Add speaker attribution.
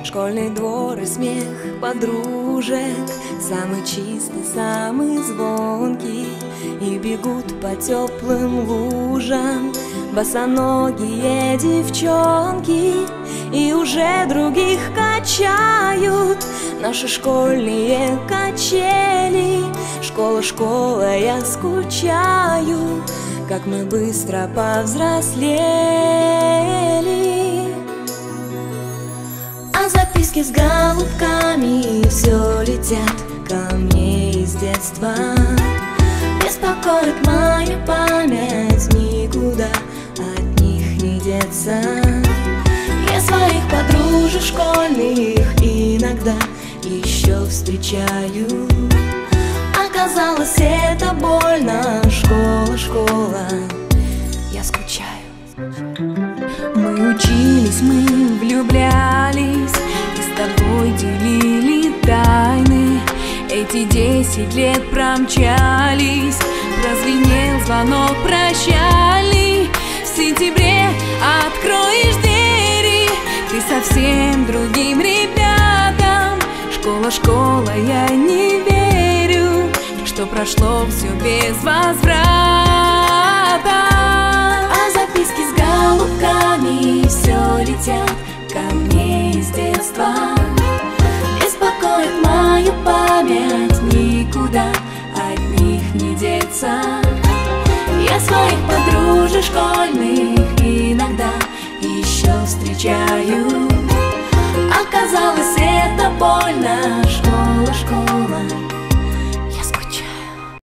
Speaker 1: Школьный двор и смех подружек, самый чистый, самый звонкий. И бегут по теплым лужам босоногие девчонки, и уже других качают наши школьные качели. Школа, школа, я скучаю, как мы быстро повзрослели. А записки с голубками все летят ко мне из детства. Беспокоит моя память, никуда от них не деться. Я своих подружек школьных иногда еще встречаю. Оказалось, это больно. Школа, школа, я скучаю. Мы учились, мы влюблялись, и с тобой делили тайны. Эти 10 лет промчались, прозвенел звонок прощальный. В сентябре откроешь двери ты совсем другим ребятам. Школа, школа, я не верю, что прошло все без возврата. А записки с голубками все летят ко мне из детства. Беспокоит мою память, никуда от них не деться. Я своих подружек школьных иногда еще встречаю. Оказалось, это больно.